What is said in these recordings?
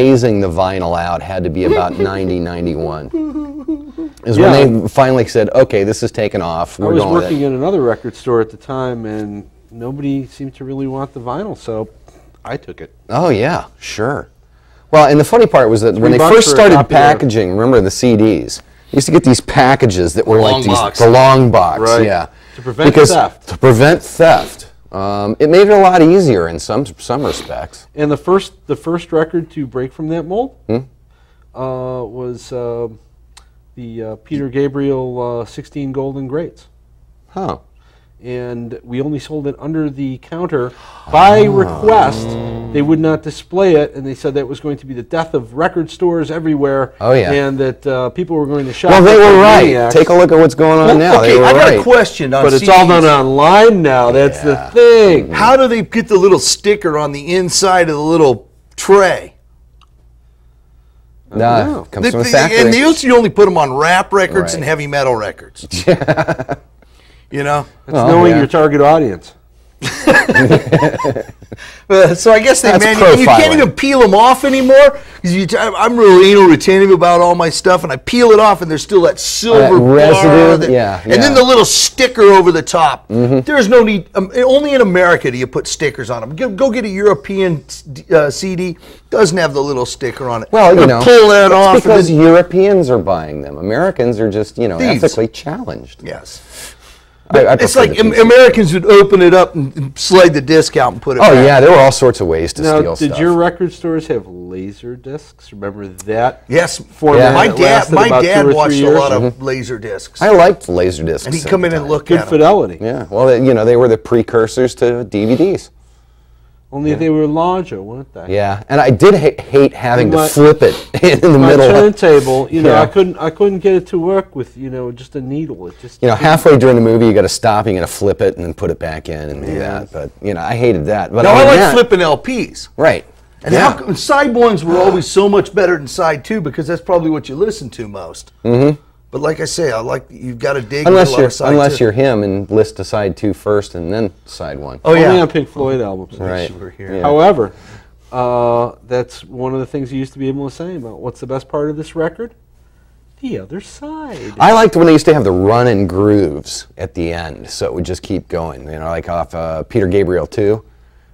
phasing the vinyl out had to be about 90, 91. Is when they finally said, okay, this is taken off. I was working in another record store at the time, and nobody seemed to really want the vinyl, so I took it. Oh, yeah, sure. Well, and the funny part was that when they first started packaging, remember the CDs, you used to get these packages that were like the long box, right. Yeah. To prevent theft. To prevent theft. It made it a lot easier in some respects. And the first record to break from that mold was the Peter Gabriel 16 Golden Greats. Huh. And we only sold it under the counter by request. They would not display it, and they said that was going to be the death of record stores everywhere. Oh, yeah. And that people were going to shop. Well, they were right. Maniacs. Take a look at what's going on now. Okay, they were I got right. a question on But it's CDs. all done online now. That's the thing. How do they get the little sticker on the inside of the little tray? Nah, comes from the factory. And they used to only put them on rap records and heavy metal records. You know? That's knowing your target audience. So I guess you can't even peel them off anymore. I'm real anal retentive about all my stuff, and I peel it off, and there's still that silver residue. And then the little sticker over the top. There's no need. Only in America do you put stickers on them. Go get a European CD. Doesn't have the little sticker on it. Well, you know, pull that off because Europeans are buying them. Americans are just, you know, ethically challenged. Yes. It's like Americans would open it up and slide the disc out and put it back. Yeah, there were all sorts of ways to steal stuff. Did your record stores have laser discs? Remember that? Yes. Format My dad watched a lot of laser discs. I liked laser discs. And he'd come in and look at them. Good fidelity. Yeah, well, you know, they were the precursors to DVDs. Only they were larger, weren't they? Yeah, and I did hate having to flip it in the middle. My turntable, you know, I couldn't get it to work with, you know, just a needle. It just, you know, halfway during the movie, you got to stop, you got to flip it and then put it back in and do that. But you know, I hated that. But no, I like flipping LPs. Right. And side ones were always so much better than side two because that's probably what you listen to most. But like I say, you've got to dig unless you're him and list to side two first and then side one. Oh yeah, only on Pink Floyd albums. Right. Yeah. However, that's one of the things you used to be able to say about what's the best part of this record. The other side. I liked when they used to have the run-in grooves at the end, so it would just keep going. You know, like off Peter Gabriel 2.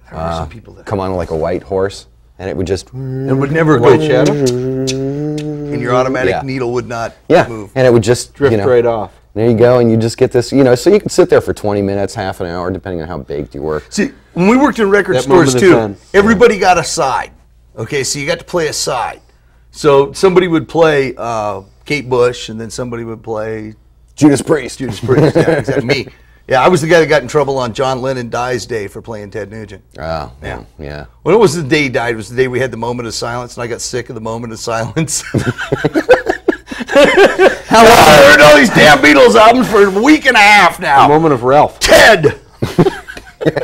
There are some people that come on like a white horse, and it would just. It would never go shadow. And your automatic needle would not move. And it would just drift right off. There you go, and you just get this, you know, so you can sit there for 20 minutes, half an hour, depending on how baked you were. See, when we worked in record stores too, everybody got a side. Okay, so you got to play a side. So somebody would play Kate Bush, and then somebody would play Judas Priest. Judas Priest, yeah, exactly. Me. Yeah, I was the guy that got in trouble on John Lennon Dies Day for playing Ted Nugent. Oh, yeah. When it was the day he died, it was the day we had the moment of silence, and I got sick of the moment of silence. I've heard all these damn Beatles albums for a week and a half now. The moment of Ralph. Ted!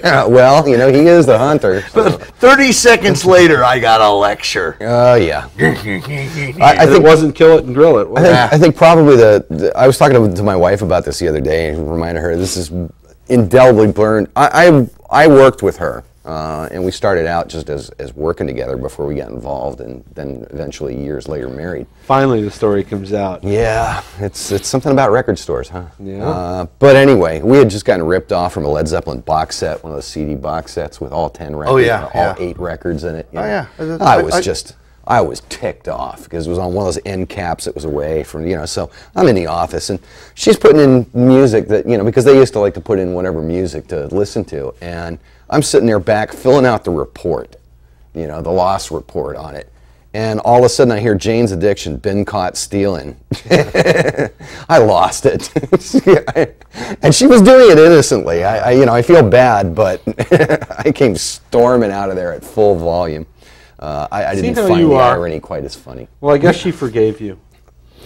Yeah, well, you know, he is the hunter. So. But 30 seconds later, I got a lecture. Oh, yeah. I think it wasn't kill it and grill it. I think probably I was talking to my wife about this the other day and reminded her this is indelibly burned. I worked with her, and we started out just as working together before we got involved, and then eventually years later married. Finally, the story comes out. Yeah, it's something about record stores, huh? Yeah. But anyway, we had just gotten ripped off from a Led Zeppelin box set, one of those CD box sets with all 10 records. Oh yeah, all 8 records in it. Oh yeah. I was ticked off because it was on one of those end caps that was away from, you know, so I'm in the office and she's putting in music that, you know, because they used to like to put in whatever music to listen to, and I'm sitting there back filling out the report, you know, the loss report on it. And all of a sudden I hear Jane's Addiction, been caught stealing. I lost it. And she was doing it innocently. I feel bad, but I came storming out of there at full volume. I didn't find the irony quite as funny. Well, I guess she forgave you.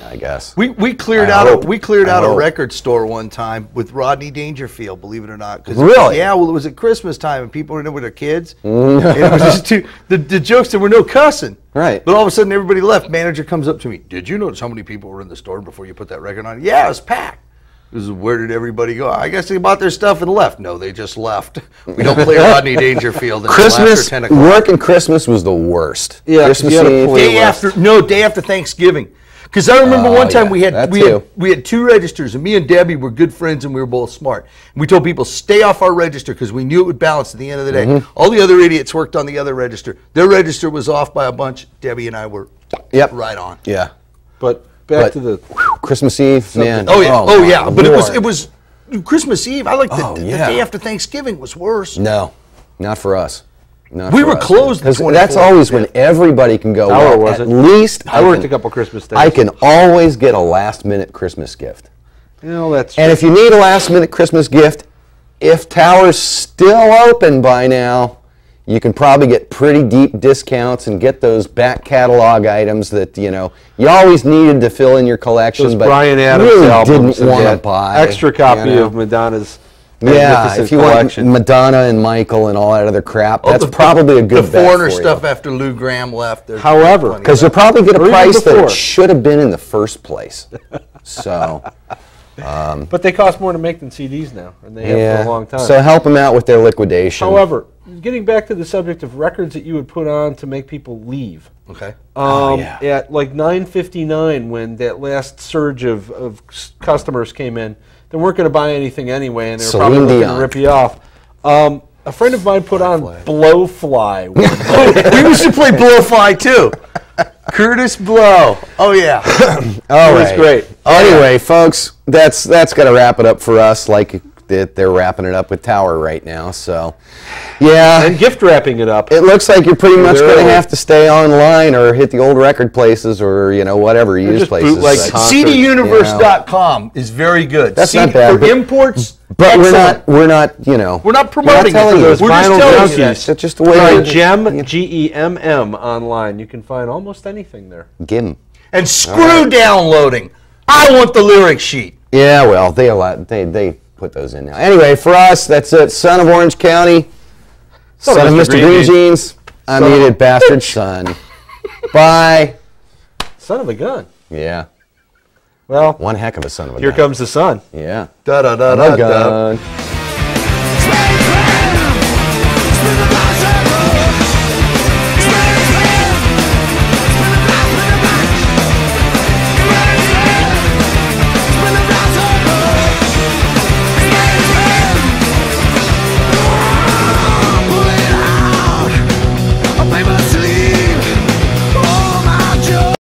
I guess. We cleared out a record store one time with Rodney Dangerfield, believe it or not. Really? Yeah, well, it was at Christmas time and people were in there with their kids. And it was just the jokes, there were no cussing. Right. But all of a sudden everybody left. Manager comes up to me, did you notice how many people were in the store before you put that record on? Yeah, it was packed. Where did everybody go? I guess they bought their stuff and left. No, they just left. We don't play Rodney Dangerfield until Christmas, after 10 o'clock. working Christmas was the worst. Yeah, Christmas you had a Eve. Day after Thanksgiving. Because I remember one time yeah, we had 2 registers, and me and Debbie were good friends, and we were both smart. And we told people, stay off our register, because we knew it would balance at the end of the day. All the other idiots worked on the other register. Their register was off by a bunch. Debbie and I were right on. Yeah. But back to the Christmas Eve, man. Oh yeah, my but Lord. it was Christmas Eve. I like the yeah. day after Thanksgiving was worse. No, not for us. Not We for were us. closed the 'Cause that's 24th. always when everybody can go. Our Well, wasn't. at least I worked a couple Christmas days. I can always get a last-minute Christmas gift. You know, that's And if you need a last-minute Christmas gift, if Tower's still open by now, you can probably get pretty deep discounts and get those back catalog items that you always needed to fill in your collection, those but Brian Adams really albums didn't want to that buy. extra copy you know? of Madonna's Yeah, magnificent if you collection. want Madonna and Michael and all that other crap, that's probably a good The bet Foreigner for stuff you. after Lou Graham left. However, Because you'll probably get a Or even price before. that should have been in the first place. So, but they cost more to make than CDs now, and they have yeah. for a long time. So help them out with their liquidation. However, getting back to the subject of records that you would put on to make people leave. Okay. yeah. At like 9:59, when that last surge of customers came in, they weren't going to buy anything anyway, and they were Celine probably looking Dion. to rip you off. A friend of mine put on Blowfly. We used to play Blowfly too. Curtis Blow. Oh yeah. All It was right. great. Anyway, folks, that's got to wrap it up for us. Like they're wrapping it up with Tower right now. So, yeah. And gift wrapping it up. It looks like you're pretty much They're going to early. have to stay online or hit the old record places or whatever used just places. bootleg but- concerts. CDuniverse.com is very good. That's not bad, For but- imports, But excellent. we're not We're not promoting telling it. you. We're just Vinyl telling you junkies. that. That's just the way Sorry, it is. Gem, G-E-M-M online. You can find almost anything there. Gim. And screw downloading. I want the lyric sheet. Yeah, well, they put those in now. Anyway, for us, that's it. Son of Orange County. Son of Mr. Green Jeans. I Son of mean a it, bastard son. Bye. Son of a gun. Yeah. Well, One heck of a son of a here gun. comes the sun. Yeah. Da da da I'm a da da. gun.